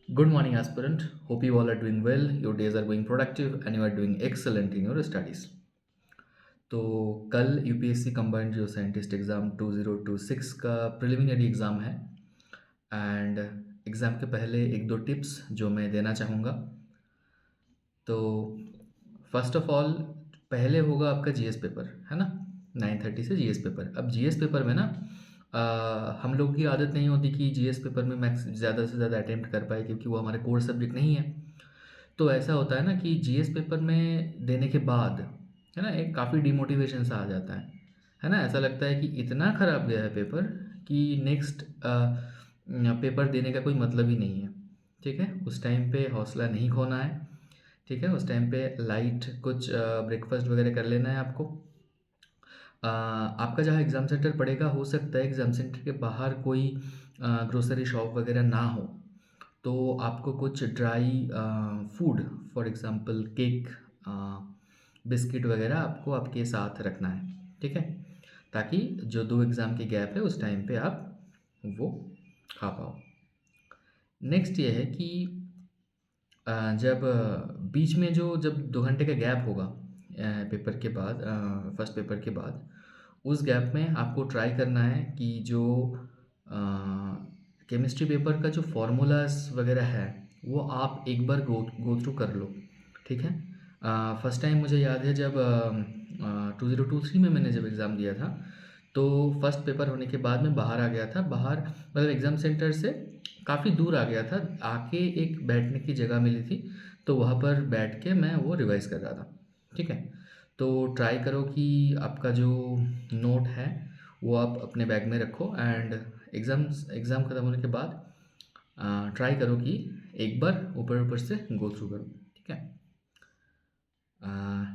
Good morning, aspirant. Hope you all are doing well. Your days are going productive and you are doing excellent in your studies. तो कल UPSC combined जो scientist exam 2026 का preliminary exam है and exam के पहले एक दो tips जो मैं देना चाहूँगा। तो फर्स्ट ऑफ ऑल पहले होगा आपका जीएस पेपर, है ना? 9:30 से जीएस पेपर। अब जीएस पेपर में ना हम लोग की आदत नहीं होती कि जीएस पेपर में मैक्स ज़्यादा से ज़्यादा अटेम्प्ट कर पाए, क्योंकि वो हमारे कोर सब्जेक्ट नहीं है। तो ऐसा होता है ना कि जीएस पेपर में देने के बाद, है ना, एक काफ़ी डिमोटिवेशन सा आ जाता है ना? ऐसा लगता है कि इतना ख़राब गया है पेपर कि नेक्स्ट पेपर देने का कोई मतलब ही नहीं है। ठीक है? उस टाइम पे हौसला नहीं खोना है। ठीक है? उस टाइम पे लाइट कुछ ब्रेकफास्ट वगैरह कर लेना है आपको। आपका जहाँ एग्ज़ाम सेंटर पड़ेगा, हो सकता है एग्ज़ाम सेंटर के बाहर कोई ग्रोसरी शॉप वगैरह ना हो, तो आपको कुछ dry food, for example cake, biscuit वगैरह आपको आपके साथ रखना है। ठीक है? ताकि जो 2 एग्ज़ाम के गैप है उस टाइम पे आप वो खा पाओ। नेक्स्ट ये है कि जब बीच में जब 2 घंटे का गैप होगा पेपर के बाद, फर्स्ट पेपर के बाद, उस गैप में आपको ट्राई करना है कि जो केमिस्ट्री पेपर का जो फार्मूलाज़ वगैरह है, वो आप एक बार गो थ्रू कर लो। ठीक है? फर्स्ट टाइम मुझे याद है जब 2023 में मैंने जब एग्ज़ाम दिया था, तो फर्स्ट पेपर होने के बाद मैं बाहर आ गया था। बाहर मतलब एग्ज़ाम सेंटर से काफ़ी दूर आ गया था। आके एक बैठने की जगह मिली थी, तो वहाँ पर बैठ के मैं वो रिवाइज़ कर रहा था। ठीक है? तो ट्राई करो कि आपका जो नोट है, वो आप अपने बैग में रखो एंड एग्ज़ाम ख़त्म होने के बाद ट्राई करो कि एक बार ऊपर-ऊपर से गो थ्रू करो। ठीक है?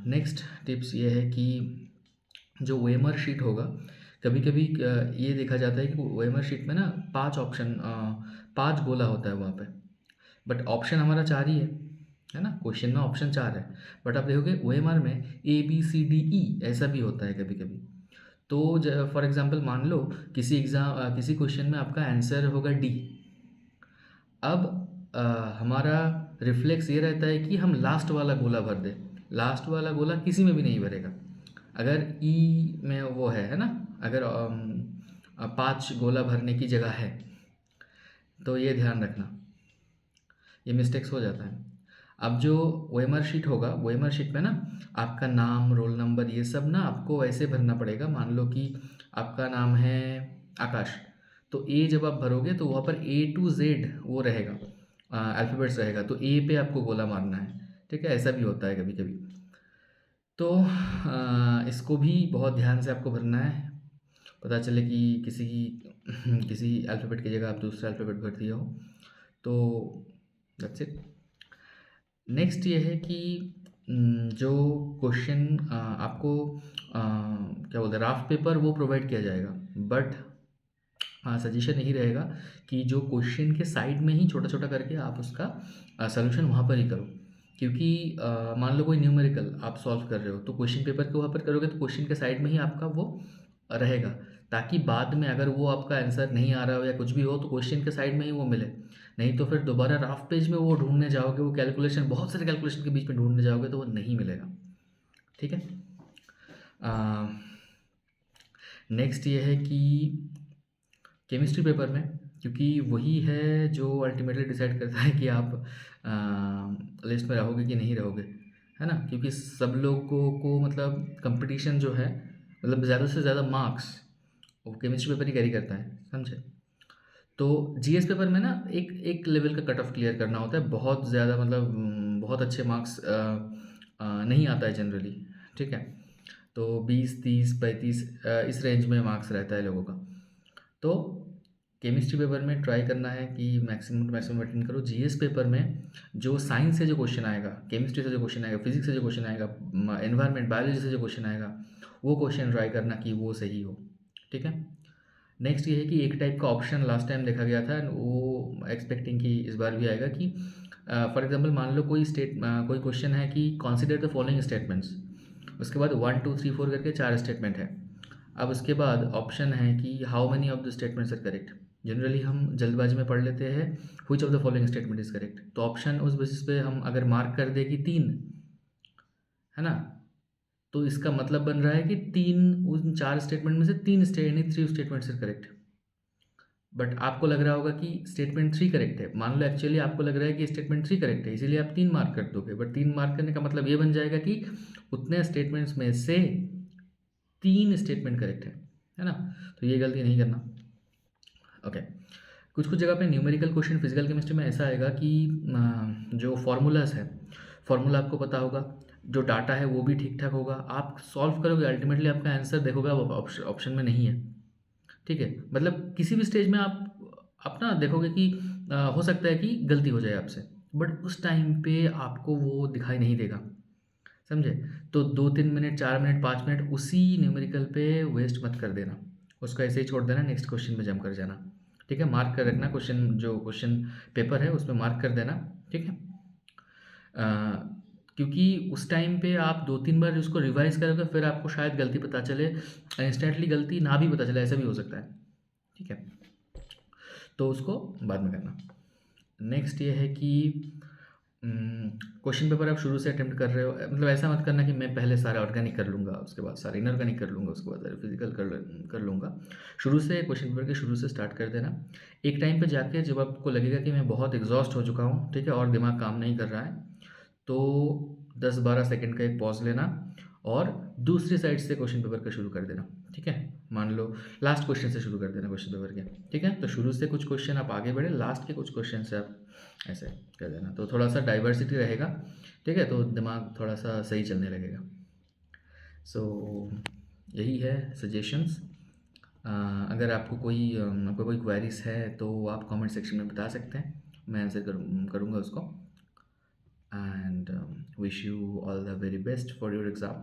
नेक्स्ट टिप्स ये है कि जो ओएमआर शीट होगा, कभी-कभी ये देखा जाता है कि ओएमआर शीट में ना 5 गोला होता है वहाँ पे, बट ऑप्शन हमारा 4 ही है ना? क्वेश्चन में ऑप्शन 4 है, बट आप देखोगे ओएमआर में ए, बी, सी, डी, ई ऐसा भी होता है कभी-कभी। तो फॉर एग्ज़ाम्पल मान लो किसी क्वेश्चन में आपका आंसर होगा डी। अब हमारा रिफ्लेक्स ये रहता है कि हम लास्ट वाला गोला भर दें। लास्ट वाला गोला किसी में भी नहीं भरेगा। अगर ई में वो है ना? अगर 5 गोला भरने की जगह है, तो ये ध्यान रखना, ये मिस्टेक्स हो जाता है। अब जो ओएमआर शीट होगा, ओएमआर शीट में ना आपका नाम, रोल नंबर, ये सब ना आपको ऐसे भरना पड़ेगा। मान लो कि आपका नाम है आकाश, तो ए जब आप भरोगे तो वहाँ पर ए टू जेड वो रहेगा, अल्फ़ाबेट्स रहेगा, तो ए पे आपको गोला मारना है। ठीक है? ऐसा भी होता है कभी-कभी। तो इसको भी बहुत ध्यान से आपको भरना है। पता चले कि किसी अल्फ़ाबेट की जगह आप दूसरा अल्फ़ाबेट भर दिए हो, तो दैट्स इट। नेक्स्ट ये है कि जो क्वेश्चन आपको क्या बोलते हैं, राफ़ पेपर वो प्रोवाइड किया जाएगा, बट हाँ, सजेशन यही रहेगा कि जो क्वेश्चन के साइड में ही छोटा-छोटा करके आप उसका सॉल्यूशन वहाँ पर ही करो। क्योंकि मान लो कोई न्यूमेरिकल आप सॉल्व कर रहे हो, तो क्वेश्चन पेपर के वहाँ पर करोगे तो क्वेश्चन के साइड में ही आपका वो रहेगा, ताकि बाद में अगर वो आपका आंसर नहीं आ रहा हो या कुछ भी हो, तो क्वेश्चन के साइड में ही वो मिले। नहीं तो फिर दोबारा राफ़ पेज में वो ढूँढने जाओगे, वो कैलकुलेशन, बहुत सारे कैलकुलेशन के बीच में ढूँढने जाओगे, तो वो नहीं मिलेगा। ठीक है? नेक्स्ट ये है कि केमिस्ट्री पेपर में, क्योंकि वही है जो अल्टीमेटली डिसाइड करता है कि आप लिस्ट में रहोगे कि नहीं रहोगे, है ना? क्योंकि सब लोगों को मतलब कंपटीशन जो है, मतलब ज़्यादा से ज़्यादा मार्क्स वो केमिस्ट्री पेपर ही कैरी करता है, समझे? तो जीएस पेपर में ना एक एक लेवल का कट ऑफ क्लियर करना होता है। बहुत ज़्यादा मतलब बहुत अच्छे मार्क्स नहीं आता है जनरली। ठीक है? तो 20, 30, 35 इस रेंज में मार्क्स रहता है लोगों का। तो केमिस्ट्री पेपर में ट्राई करना है कि मैक्सिमम टू मैक्सिमम अटेंड करो। जीएस पेपर में जो साइंस से जो क्वेश्चन आएगा, केमिस्ट्री से जो क्वेश्चन आएगा, फिजिक्स से जो क्वेश्चन आएगा, एनवायरनमेंट बायोलॉजी से जो क्वेश्चन आएगा, वो क्वेश्चन ट्राई करना कि वो सही हो। ठीक है? नेक्स्ट ये है कि एक टाइप का ऑप्शन लास्ट टाइम देखा गया था, वो एक्सपेक्टिंग कि इस बार भी आएगा कि फॉर एग्जांपल मान लो कोई क्वेश्चन है कि कंसीडर द फॉलोइंग स्टेटमेंट्स, उसके बाद 1 2 3 4 करके 4 स्टेटमेंट है। अब उसके बाद ऑप्शन है कि how many of the statements are correct. Generally हम जल्दबाजी में पढ़ लेते हैं which of the following statement is correct, तो ऑप्शन उस बेसिस पे हम अगर मार्क कर दें कि 3, है ना? तो इसका मतलब बन रहा है कि 3 उन 4 स्टेटमेंट में से 3 यानी 3 स्टेटमेंट्स आर करेक्ट। बट आपको लग रहा होगा कि स्टेटमेंट 3 करेक्ट है। मान लो एक्चुअली आपको लग रहा है कि स्टेटमेंट 3 करेक्ट है, इसीलिए आप 3 मार्क कर दोगे। बट 3 मार्क करने का मतलब ये बन जाएगा कि उतने स्टेटमेंट्स में से 3 स्टेटमेंट करेक्ट है ना? तो ये गलती नहीं करना। ओके। कुछ-कुछ जगह पे न्यूमेरिकल क्वेश्चन फिजिकल केमिस्ट्री में ऐसा आएगा कि जो फ़ॉर्मूलाज़ है, फ़ॉर्मूला आपको पता होगा, जो डाटा है वो भी ठीक-ठाक होगा। आप सॉल्व करोगे, अल्टीमेटली आपका आंसर देखोगे आप ऑप्शन में नहीं है। ठीक है? मतलब किसी भी स्टेज में आप ना देखोगे कि हो सकता है कि गलती हो जाए आपसे, बट उस टाइम पे आपको वो दिखाई नहीं देगा, समझे? तो 2-3 मिनट, 4 मिनट, 5 मिनट उसी न्यूमेरिकल पे वेस्ट मत कर देना। उसको ऐसे ही छोड़ देना, नेक्स्ट क्वेश्चन में जंप कर जाना। ठीक है? मार्क कर रखना क्वेश्चन, जो क्वेश्चन पेपर है उसमें मार्क कर देना। ठीक है? अ, क्योंकि उस टाइम पे आप 2-3 बार उसको रिवाइज़ करोगे, फिर आपको शायद गलती पता चले, इंस्टेंटली गलती ना भी पता चले, ऐसा भी हो सकता है। ठीक है? तो उसको बाद में करना। नेक्स्ट ये है कि क्वेश्चन पेपर आप शुरू से अटेम्प्ट कर रहे हो, मतलब ऐसा मत करना कि मैं पहले सारा ऑर्गेनिक कर लूँगा, उसके बाद सारा इनऑर्गेनिक कर लूँगा, उसके बाद सारा फिजिकल कर लूँगा। शुरू से क्वेश्चन पेपर के शुरू से स्टार्ट कर देना। एक टाइम पे जाके जब आपको लगेगा कि मैं बहुत एग्जॉस्ट हो चुका हूँ, ठीक है, और दिमाग काम नहीं कर रहा है, तो 10-12 सेकंड का एक पॉज लेना और दूसरी साइड से क्वेश्चन पेपर का शुरू कर देना। ठीक है? मान लो लास्ट क्वेश्चन से शुरू कर देना क्वेश्चन पेपर के। ठीक है? तो शुरू से कुछ क्वेश्चन आप आगे बढ़े, लास्ट के कुछ क्वेश्चन से आप ऐसे कर देना, तो थोड़ा सा डाइवर्सिटी रहेगा। ठीक है? तो दिमाग थोड़ा सा सही चलने लगेगा। सो यही है सजेशंस। अगर आपको कोई क्वेरीज है तो आप कमेंट सेक्शन में बता सकते हैं, मैं आंसर करूँगा उसको। And wish you all the very best for your exam.